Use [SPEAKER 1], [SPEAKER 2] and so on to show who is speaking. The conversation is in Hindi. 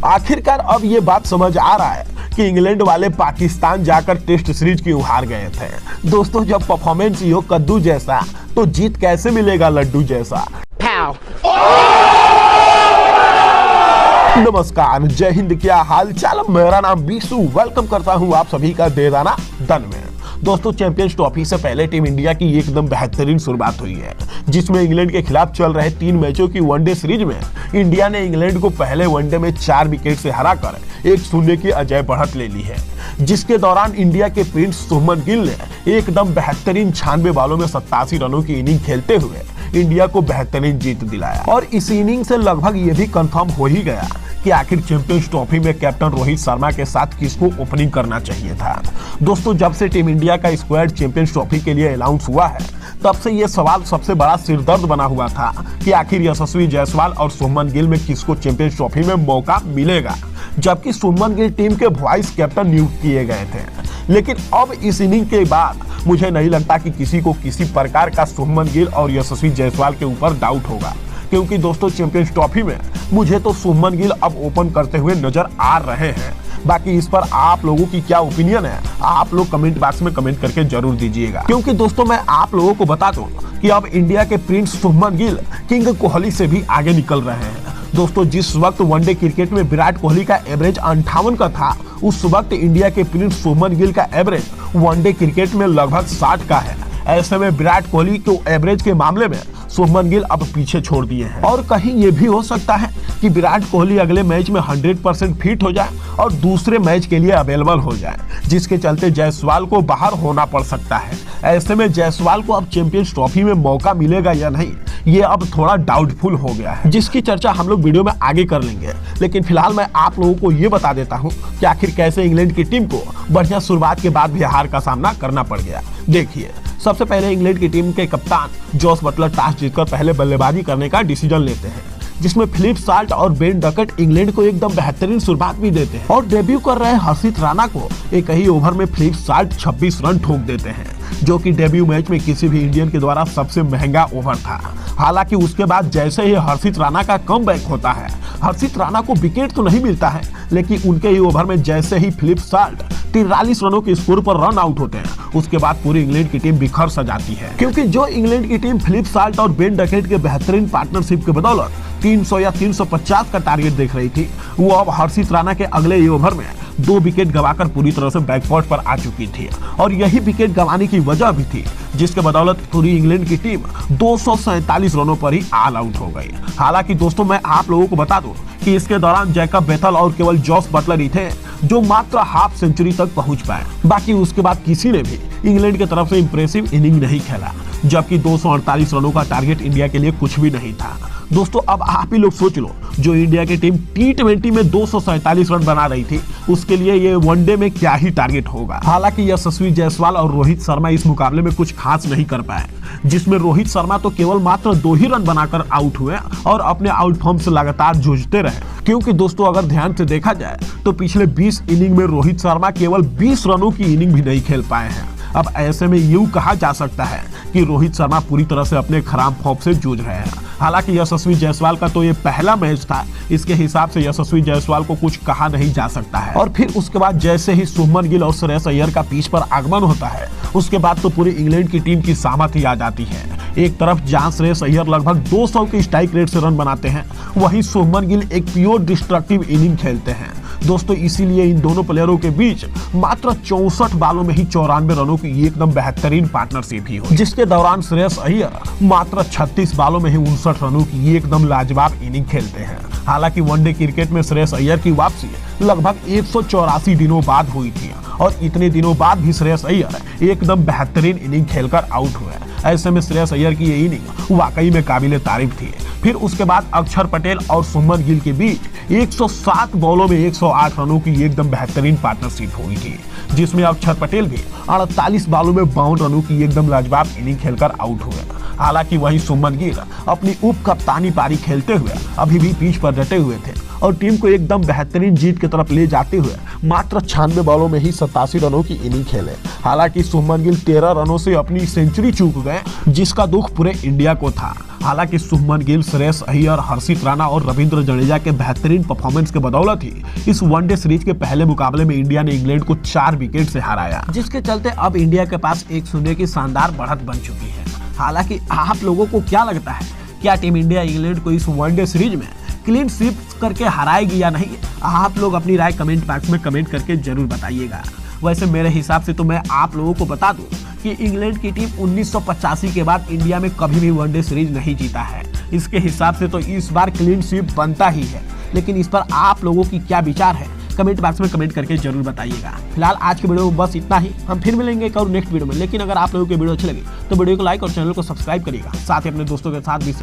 [SPEAKER 1] आखिरकार अब ये बात समझ आ रहा है कि इंग्लैंड वाले पाकिस्तान जाकर टेस्ट सीरीज क्यों हार गए थे। दोस्तों, जब परफॉर्मेंस ही हो कद्दू जैसा तो जीत कैसे मिलेगा लड्डू जैसा। नमस्कार, जय हिंद, क्या हाल चाल। मेरा नाम बीसू, वेलकम करता हूं आप सभी का दे दाना दन में। दोस्तों, चैंपियंस ट्रॉफी से पहले टीम इंडिया की एकदम बेहतरीन शुरुआत हुई है, जिसमें इंग्लैंड के खिलाफ चल रहे 3 मैचों की वनडे सीरीज में इंडिया ने इंग्लैंड को पहले वनडे में 4 विकेट से हराकर 1-0 की अजय बढ़त ले ली है, जिसके दौरान इंडिया के प्रिंस शुभमन गिल ने एकदम बेहतरीन 96 बॉलों में 87 रनों की इनिंग खेलते हुए इंडिया को बेहतरीन जीत दिलाया। और इस इनिंग से लगभग ये भी कंफर्म हो ही गया कि आखिर चैंपियंस ट्रॉफी में कैप्टन रोहित शर्मा के साथ किसको ओपनिंग करना चाहिए था। दोस्तों, जब से टीम इंडिया का स्क्वाड चैंपियंस ट्रॉफी के लिए अनाउंस हुआ है, तब से ये सवाल सबसे बड़ा सिरदर्द बना हुआ था कि आखिर यशस्वी जायसवाल और शुभमन गिल में किसको चैंपियंस ट्रॉफी में मौका मिलेगा, जबकि शुभमन गिल टीम के वाइस कैप्टन नियुक्त किए गए थे। लेकिन अब इस इनिंग के बाद मुझे नहीं लगता कि किसी को किसी प्रकार का शुभमन गिल और यशस्वी जायसवाल के ऊपर डाउट होगा, क्योंकि दोस्तों चैंपियंस ट्रॉफी में मुझे तो शुभमन गिल अब ओपन करते हुए नजर आ रहे हैं। बाकी इस पर आप लोगों की क्या ओपिनियन है, आप लोग कमेंट बॉक्स में कमेंट करके जरूर दीजिएगा। क्योंकि दोस्तों, मैं आप लोगों को बता दूं कि अब इंडिया के प्रिंस शुभमन गिल किंग कोहली से भी आगे निकल रहे हैं। दोस्तों, जिस वक्त वनडे क्रिकेट में विराट कोहली का एवरेज 58 का था, उस वक्त इंडिया के प्रिंस शुभमन गिल का एवरेज वनडे क्रिकेट में लगभग 60 का है। ऐसे में विराट कोहली को एवरेज के मामले में शुभमन गिल अब पीछे छोड़ दिए हैं। और कहीं ये भी हो सकता है कि विराट कोहली अगले मैच में 100% फिट हो जाए और दूसरे मैच के लिए अवेलेबल हो जाए, जिसके चलते जायसवाल को बाहर होना पड़ सकता है। ऐसे में जायसवाल को अब चैंपियंस ट्रॉफी में मौका मिलेगा या नहीं, ये अब थोड़ा डाउटफुल हो गया है, जिसकी चर्चा हम लोग वीडियो में आगे कर लेंगे। लेकिन फिलहाल मैं आप लोगों को ये बता देता हूँ कि आखिर कैसे इंग्लैंड की टीम को बढ़िया शुरुआत के बाद भी हार का सामना करना पड़ गया। देखिए, सबसे पहले इंग्लैंड की टीम के कप्तान जॉस बटलर टॉस जीतकर पहले बल्लेबाजी करने का डिसीजन लेते हैं, जिसमें फिलिप साल्ट और बेन डकट इंग्लैंड को एकदम बेहतरीन शुरुआत भी देते हैं। और डेब्यू कर रहे हर्षित राणा को एक ही ओवर में फिलिप साल्ट 26 रन ठोक देते हैं, जो कि डेब्यू मैच में किसी भी इंडियन के द्वारा सबसे महंगा ओवर था। हालांकि उसके बाद जैसे ही हर्षित राणा का कमबैक होता है, हर्षित राणा को विकेट तो नहीं मिलता है, लेकिन उनके ही ओवर में जैसे ही फिलिप साल्ट 43 रनों के स्कोर पर रन आउट होते हैं, उसके बाद पूरी इंग्लैंड की टीम बिखर सा जाती है। क्योंकि जो इंग्लैंड की टीम फिलिप साल्ट और बेन डकेट के बेहतरीन पार्टनरशिप के बदौलत 300 या 350 का टारगेट देख रही थी, वो अब हर्षित राणा के अगले ही ओवर में 2 विकेट गंवाकर पूरी तरह से बैकफुट पर आ चुकी थी। और यही विकेट गंवाने की वजह भी थी, जिसके बदौलत पूरी इंग्लैंड की टीम 247 रनों पर ही ऑल आउट हो गई। हालांकि दोस्तों, मैं आप लोगों को बता दूं कि इसके दौरान जैकब बेथल और केवल जॉस बटलर ही थे जो मात्र हाफ सेंचुरी तक पहुंच पाए। बाकी उसके बाद किसी ने भी इंग्लैंड की तरफ से इंप्रेसिव इनिंग नहीं खेला, जबकि 248 रनों का टारगेट इंडिया के लिए कुछ भी नहीं था। दोस्तों, अब आप ही लोग सोच लो, जो इंडिया की टीम T20 में 247 रन बना रही थी, उसके लिए ये वनडे में क्या ही टारगेट होगा। हालांकि यशस्वी जायसवाल और रोहित शर्मा इस मुकाबले में कुछ खास नहीं कर पाए, जिसमें रोहित शर्मा तो केवल मात्र 2 ही रन बनाकर आउट हुए और अपने आउट फॉर्म से लगातार जूझते रहे। क्योंकि दोस्तों, अगर ध्यान से देखा जाए तो पिछले 20 इनिंग में रोहित शर्मा केवल 20 रनों की इनिंग भी नहीं खेल पाए हैं। अब ऐसे में यूं कहा जा सकता है कि रोहित शर्मा पूरी तरह से अपने खराब फॉर्म से जूझ रहे हैं। हालांकि यशस्वी जायसवाल का तो ये पहला मैच था, इसके हिसाब से यशस्वी जायसवाल को कुछ कहा नहीं जा सकता है। और फिर उसके बाद जैसे ही शुभमन गिल और श्रेयस अय्यर का पिच पर आगमन होता है, उसके बाद तो पूरी इंग्लैंड की टीम की सामर्थ्य आ जाती है। एक तरफ जहां श्रेयस अय्यर लगभग 200 के स्ट्राइक रेट से रन बनाते हैं, वहीं शुभमन गिल एक प्योर डिस्ट्रक्टिव इनिंग खेलते हैं। दोस्तों, इसीलिए इन दोनों प्लेयरों के बीच मात्र 64 बालों में ही 94 रनों की एकदम बेहतरीन पार्टनरशिप ही हुई, जिसके दौरान श्रेयस अय्यर मात्र 36 बालों में ही 59 रनों की एकदम लाजवाब इनिंग खेलते हैं। हालांकि वनडे क्रिकेट में श्रेयस अय्यर की वापसी लगभग 184 दिनों बाद हुई थी, और इतने दिनों बाद भी श्रेयस अय्यर एकदम बेहतरीन इनिंग खेलकर आउट हुए। ऐसे में श्रेयस अय्यर की ये इनिंग वाकई में काबिले तारीफ थी। फिर उसके बाद अक्षर पटेल और शुभमन गिल के बीच 107 बॉलों में 108 रनों की एकदम बेहतरीन पार्टनरशिप हुई थी, जिसमें अक्षर पटेल भी 48 बॉलों में 52 रनों की एकदम लाजवाब इनिंग खेलकर आउट हुए। हालांकि वहीं शुभमन गिल अपनी उप कप्तानी पारी खेलते हुए अभी भी पिच पर डटे हुए थे और टीम को एकदम बेहतरीन जीत की तरफ ले जाते हुए मात्र 96 बॉलों में ही 87 रनों की इनिंग खेले। हालांकि शुभमन गिल 13 रनों से अपनी सेंचुरी चूक गए, जिसका दुख पूरे इंडिया को था। हालांकि शुभमन गिल, श्रेयस अय्यर, हर्षित राणा और रविंद्र जडेजा के बेहतरीन परफॉर्मेंस के बदौलत ही इस वनडे सीरीज के पहले मुकाबले में इंडिया ने इंग्लैंड को 4 विकेट से हराया, जिसके चलते अब इंडिया के पास 1-0 की शानदार बढ़त बन चुकी है। हालांकि आप लोगों को क्या लगता है, क्या टीम इंडिया इंग्लैंड को इस वनडे सीरीज में क्लीन स्वीप करके हराएगी या नहीं? आप लोग अपनी राय कमेंट बॉक्स में कमेंट करके जरूर बताइएगा। वैसे मेरे हिसाब से तो मैं आप लोगों को बता दूं कि इंग्लैंड की टीम 1985 के बाद इंडिया में कभी भी वनडे सीरीज नहीं जीता है। इसके हिसाब से तो इस बार क्लीन स्वीप बनता ही है, लेकिन इस पर आप लोगों की क्या विचार है कमेंट बॉक्स में कमेंट करके जरूर बताइएगा। फिलहाल आज के वीडियो में बस इतना ही, हम फिर मिलेंगे एक और नेक्स्ट वीडियो में। लेकिन अगर आप लोगों की वीडियो अच्छी लगी तो वीडियो को लाइक और चैनल को सब्सक्राइब करिएगा, साथ ही अपने दोस्तों के साथ भी